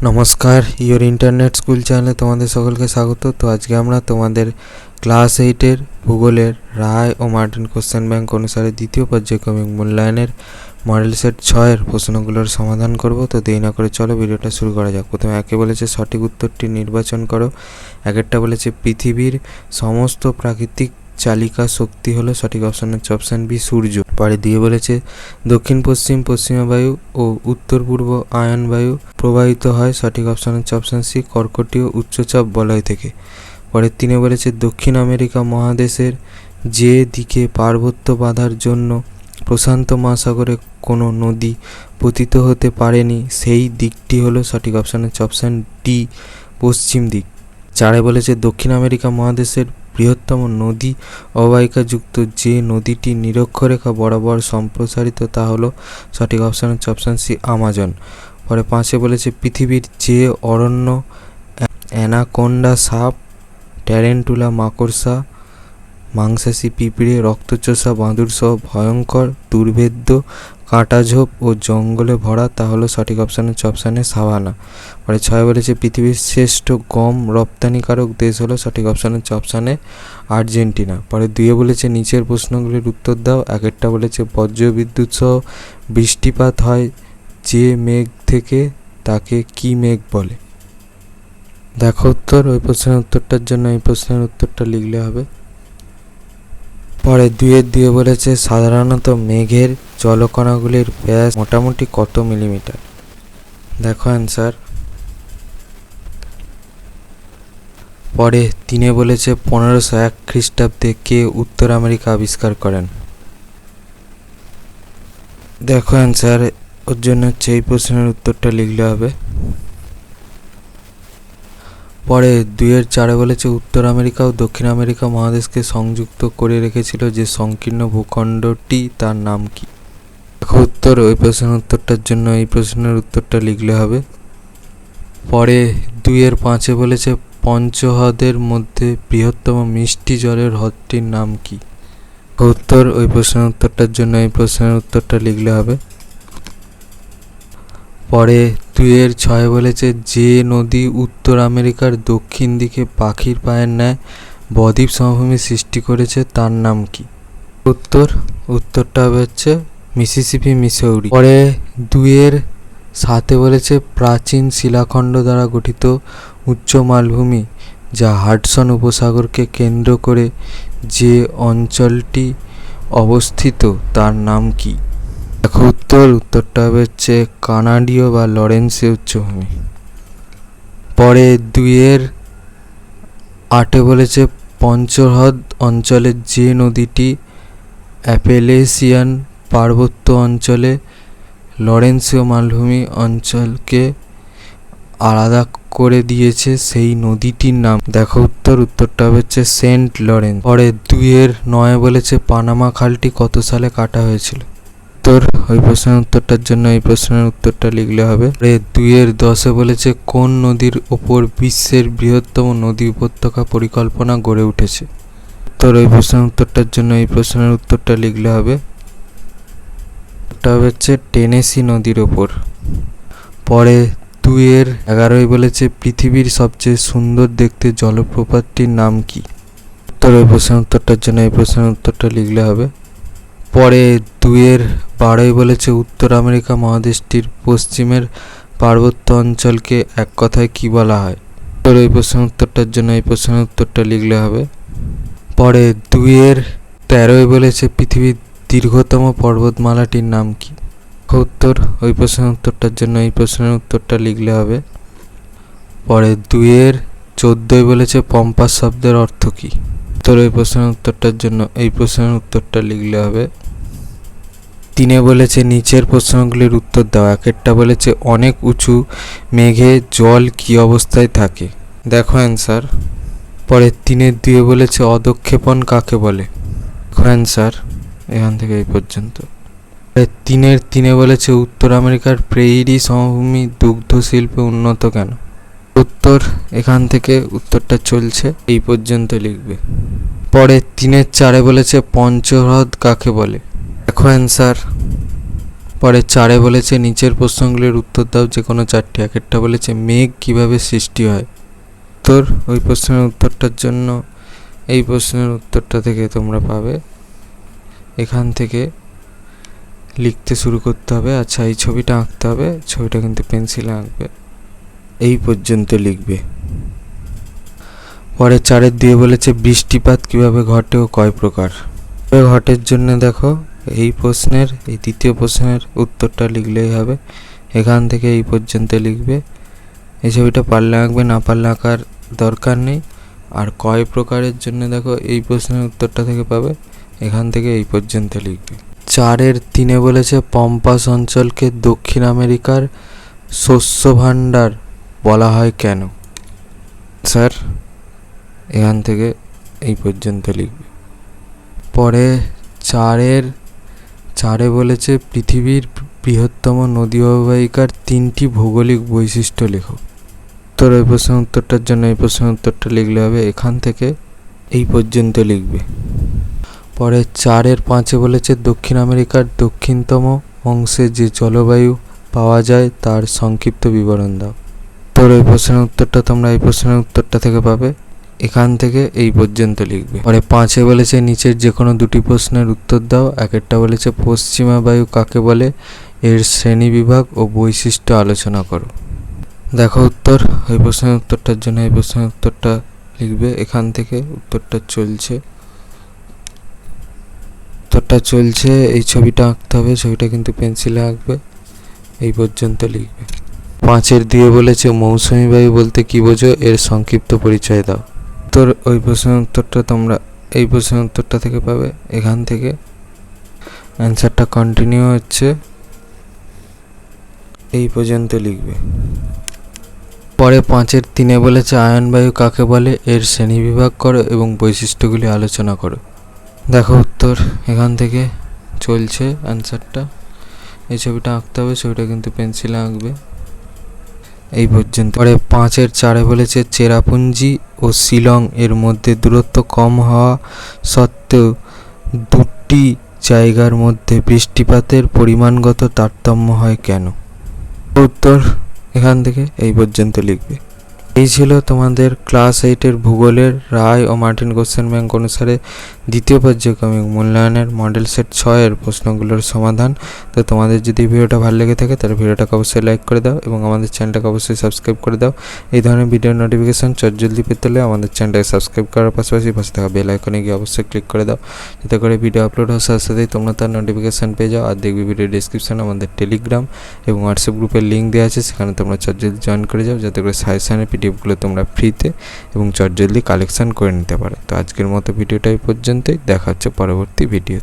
নমস্কার, your internet school চ্যানেলে তোমাদের সকলকে স্বাগত। তো আজকে আমরা তোমাদের ক্লাস 8-এর ভূগোলের রায় ও মার্টিন কোশ্চেন ব্যাংক অনুসারে দ্বিতীয় পর্যায়ক্রমিক মূল্যায়নের মডেল সেট 6-এর প্রশ্নগুলোর সমাধান করব। তো দেরি না করে চলো ভিডিওটা শুরু করা যাক। প্রথমে একে বলেছে সঠিক উত্তরটি নির্বাচন করো। একেরটা বলেছে পৃথিবীর সমস্ত প্রাকৃতিক চালিকা শক্তি হলো, সঠিক অপশন হচ্ছে অপশান বি সূর্য। পরে দিয়ে বলেছে দক্ষিণ পশ্চিম পশ্চিমা বায়ু ও উত্তর পূর্ব আয়ন বায়ু প্রবাহিত হয়, সঠিক অপশন হচ্ছে অপশান সি কর্কটীয় উচ্চচাপ বলয় থেকে। পরে তিনি বলেছে দক্ষিণ আমেরিকা মহাদেশের যে দিকে পার্বত্য বাঁধার জন্য প্রশান্ত মহাসাগরে কোনো নদী পতিত হতে পারেনি সেই দিকটি হলো, সঠিক অপশান হচ্ছে অপশান ডি পশ্চিম দিক। চারে বলেছে দক্ষিণ আমেরিকা মহাদেশের বৃহত্তম নদী অববাহিকাযুক্ত যে নদীটি নিরক্ষরেখা বরাবর সম্প্রসারিত তা হলো, সঠিক অপশান হচ্ছে অপশান সি আমাজন। পরে পাঁচে বলেছে পৃথিবীর যে অরণ্য অ্যানাকোন্ডা সাপ, ট্যারেন্টুলা মাকড়সা, মাংসাশী পিঁপড়ে, রক্তচোষা বাঁদর সহ ভয়ঙ্কর দুর্ভেদ্য কাঁটাঝোপ ও জঙ্গলে ভরা তা হলো, সঠিক অপশান হচ্ছে অপশানে সাভানা। পরে ছয় বলেছে পৃথিবীর শ্রেষ্ঠ গম রপ্তানিকারক দেশ হলো, সঠিক অপশান হচ্ছে অপশানে আর্জেন্টিনা। পরে দুয়ে বলেছে নিচের প্রশ্নগুলির উত্তর দাও। একেরটা বলেছে বজ্রবিদ্যুৎ সহ বৃষ্টিপাত হয় যে মেঘ থেকে তাকে কি মেঘ বলে? দেখো উত্তর, ওই প্রশ্নের উত্তরটার জন্য এই প্রশ্নের উত্তরটা লিখলে হবে। পরে দুয়ের দিয়ে বলেছে সাধারণত মেঘের জলকণাগুলির ব্যাস মোটামুটি কত মিলিমিটার? দেখো অ্যান্সার। পরে তিনে বলেছে 1501 খ্রিস্টাব্দে কে উত্তর আমেরিকা আবিষ্কার করেন? দেখো অ্যান্সার, ওর জন্য হচ্ছে এই প্রশ্নের উত্তরটা লিখলে হবে। পরে দুইয়ের চারে বলেছে উত্তর আমেরিকা ও দক্ষিণ আমেরিকা মহাদেশকে সংযুক্ত করে রেখেছিল যে সংকীর্ণ ভূখণ্ডটি তার নাম কি? দেখো উত্তর, ওই প্রশ্নের উত্তরটার জন্য এই প্রশ্নের উত্তরটা লিখলে হবে। পরে দুইয়ের পাঁচে বলেছে পঞ্চহ্রদের মধ্যে বৃহত্তম মিষ্টি জলের হ্রদটির নাম কি? উত্তর, ওই প্রশ্নের উত্তরটার জন্য এই প্রশ্নের উত্তরটা লিখলে হবে। পরে দুইয়ের ছয় বলেছে যে নদী উত্তর আমেরিকার দক্ষিণ দিকে পাখির পায়ের ন্যায় বদ্বীপ সমভূমি সৃষ্টি করেছে তার নাম কি? উত্তরটা হবে হচ্ছে মিসিসিপি মিসৌরি। পরে দুইয়ের সাথে বলেছে প্রাচীন শিলাখণ্ড দ্বারা গঠিত উচ্চ মালভূমি যা হাডসন উপসাগরকে কেন্দ্র করে যে অঞ্চলটি অবস্থিত তার নাম কি? দেখো উত্তরটা হবে হচ্ছে কানাডীয় বা লরেন্সীয় উচ্চভূমি। পরে দুইয়ের আটে বলেছে পঞ্চহ্রদ অঞ্চলের যে নদীটি অ্যাপেলেসিয়ান পার্বত্য অঞ্চলে লরেন্সীয় মালভূমি অঞ্চলকে আলাদা করে দিয়েছে সেই নদীটির নাম? দেখো উত্তরটা হচ্ছে সেন্ট লরেন্স। পরে দুইয়ের নয় বলেছে পানামা খালটি কত সালে কাটা হয়েছিল? ওই প্রশ্নের উত্তরটার জন্য এই প্রশ্নের উত্তরটা লিখলে হবে। দুইয়ের দশে বলেছে কোন নদীর ওপর বিশ্বের বৃহত্তম নদী উপত্যকা পরিকল্পনা গড়ে উঠেছে? ওই প্রশ্নের উত্তরটার জন্য এই প্রশ্নের উত্তরটা লিখলে হবে। হচ্ছে টেনেসি নদীর ওপর। পরে দুইয়ের 11 বলেছে পৃথিবীর সবচেয়ে সুন্দর দেখতে জলপ্রপাতটির নাম কি? ওই প্রশ্নের উত্তরটার জন্য এই প্রশ্নের উত্তরটা লিখলে হবে। পরে দুইয়ের 12 বলেছে উত্তর আমেরিকা মহাদেশটির পশ্চিমের পার্বত্য অঞ্চলকে এক কথায় কি বলা হয়? এই প্রশ্নের উত্তরটার জন্য এই প্রশ্নের উত্তরটা লিখলে হবে। পরে দুইয়ের 13 বলেছে পৃথিবীর দীর্ঘতম পর্বতমালাটির নাম কি? ওই প্রশ্নের উত্তরটার জন্য এই প্রশ্নের উত্তরটা লিখলে হবে। পরে দুইয়ের 14 বলেছে পম্পাস শব্দের অর্থ কি? এই প্রশ্নের উত্তরটার জন্য এই প্রশ্নের উত্তরটা লিখলে হবে। তিনে বলেছে নিচের প্রশ্নগুলির উত্তর দাও। একেরটা বলেছে অনেক উঁচু মেঘে জল কি অবস্থায় থাকে? দেখো অ্যান্সার। পরে তিনের দুয়ে বলেছে অধঃক্ষেপণ কাকে বলে? দেখো অ্যান্সার এখান থেকে এই পর্যন্ত। তিনের তিনে বলেছে উত্তর আমেরিকার প্রেইরি সমভূমি দুগ্ধ শিল্পে উন্নত কেন? এখান থেকে উত্তরটা চলছে, এই পর্যন্ত লিখবে। পরে তিনের চারে বলেছে পঞ্চহ্রদ কাকে বলে? দেখো অ্যান্সার। পরে 4-এ বলেছে নিচের প্রশ্নগুলির উত্তর দাও যে কোনো 4টি। একটা বলেছে মেঘ কিভাবে সৃষ্টি হয়। উত্তর, ওই প্রশ্নের উত্তরটার জন্য এই প্রশ্নের উত্তরটা থেকে তোমরা পাবে। এখান থেকে লিখতে শুরু করতে হবে। আচ্ছা, এই ছবিটা আঁকতে হবে, ছবিটা কিন্তু পেন্সিলে আঁকবে, এই পর্যন্ত লিখবে। পরে 4-এর দিয়ে বলেছে বৃষ্টিপাত কিভাবে ঘটে ও কয় প্রকার। ঘটের জন্য দেখো এই প্রশ্নের এই দ্বিতীয় প্রশ্নের উত্তরটা লিখলেই হবে। এখান থেকে এই পর্যন্ত লিখবে। এই ছবিটা পারলে আঁকবে, না পারলে আঁকার দরকার নেই। আর কয় প্রকারের জন্য দেখো এই প্রশ্নের উত্তরটা থেকে পাবে, এখান থেকে এই পর্যন্ত লিখবে। 4-এর 3-এ বলেছে পম্পাস অঞ্চলকে দক্ষিণ আমেরিকার শস্য ভাণ্ডার বলা হয় কেন। স্যার, এখান থেকে এই পর্যন্ত লিখবে। পরে 4-এ বলেছে পৃথিবীর বৃহত্তম নদী অববাহিকার 3টি ভৌগোলিক বৈশিষ্ট্য লেখো। তোর ওই প্রশ্নের উত্তরটার জন্য এই প্রশ্নের উত্তরটা লিখলে হবে, এখান থেকে এই পর্যন্ত লিখবে। পরে 4-এর 5-এ বলেছে দক্ষিণ আমেরিকার দক্ষিণতম অংশে যে জলবায়ু পাওয়া যায় তার সংক্ষিপ্ত বিবরণ দাও। তোর ওই প্রশ্নের উত্তরটা তোমরা এই প্রশ্নের উত্তরটা থেকে পাবে, এখান থেকে এই পর্যন্ত লিখবে। পরে 5-এ বলেছে নিচের যে কোনো 2টি প্রশ্নের উত্তর দাও। একটা বলেছে পশ্চিমা বায়ু কাকে বলে, এর শ্রেণীবিভাগ ও বৈশিষ্ট্য আলোচনা করো। দেখো উত্তর, ওই প্রশ্নের উত্তরটার জন্য এই প্রশ্নের উত্তরটা লিখবে। এখান থেকে উত্তরটা চলছে, এই ছবিটা আঁকতে হবে, ছবিটা কিন্তু পেন্সিলে আঁকবে, এই পর্যন্ত লিখবে। 5-এর দিয়ে বলেছে মৌসুমী বায়ু বলতে কি বোঝো, এর সংক্ষিপ্ত পরিচয় দাও। তোর ওই প্রশ্নের উত্তরটা তোমরা এই প্রশ্নের উত্তরটা থেকে পাবে, এখান থেকে অ্যান্সারটা কন্টিনিউ হচ্ছে, এই পর্যন্ত লিখবে। পরে 5-এর 3-এ বলেছে আয়ন বায়ু কাকে বলে, এর শ্রেণীবিভাগ করো এবং বৈশিষ্ট্যগুলি আলোচনা করো। দেখো উত্তর, এখান থেকে চলছে অ্যান্সারটা, এই ছবিটা আঁকতে হবে, ছবিটা কিন্তু পেন্সিলে আঁকবে, এই পর্যন্ত। পরে 5-এর 4-এ বলেছে চেরাপুঞ্জি ও শিলং এর মধ্যে দূরত্ব কম হওয়া সত্ত্বেও দুটি জায়গার মধ্যে বৃষ্টিপাতের পরিমাণগত তারতম্য হয় কেন। উত্তর, এখান থেকে এই পর্যন্ত লিখবে। এই ছিল তোমাদের ক্লাস 8-এর ভূগোলের রায় ও মার্টিন কোশ্চেন ব্যাংক অনুসারে দ্বিতীয় পর্যায়ক্রমিক মূল্যায়নের মডেল সেট 6-এর প্রশ্নগুলোর সমাধান। তো তোমাদের যদি ভিডিওটা ভালো লেগে থাকে তাহলে ভিডিওটাকে অবশ্যই লাইক করে দাও এবং আমাদের চ্যানেলটাকে অবশ্যই সাবস্ক্রাইব করে দাও। এই ধরনের ভিডিওর নোটিফিকেশান চটজলদি পেতে হলে আমাদের চ্যানেলটাকে সাবস্ক্রাইব করার পাশাপাশি পাশে থাকা বেল আইকনে গিয়ে অবশ্যই ক্লিক করে দাও, যাতে করে ভিডিও আপলোড হওয়ার সাথে সাথেই তোমরা তার নোটিফিকেশান পেয়ে যাও। আর দেখবি ভিডিও ডিসক্রিপশানে আমাদের টেলিগ্রাম এবং হোয়াটসঅ্যাপ গ্রুপের লিঙ্ক দেওয়া আছে, সেখানে তোমরা চটজলদি জয়েন করে যাও, যাতে করে সাজেশনের পিডিএফগুলো তোমরা ফ্রিতে এবং চটজলদি কালেকশান করে নিতে পারো। তো আজকের মতো ভিডিওটা এই পর্যন্তই, দেখা হচ্ছে পরবর্তী ভিডিও।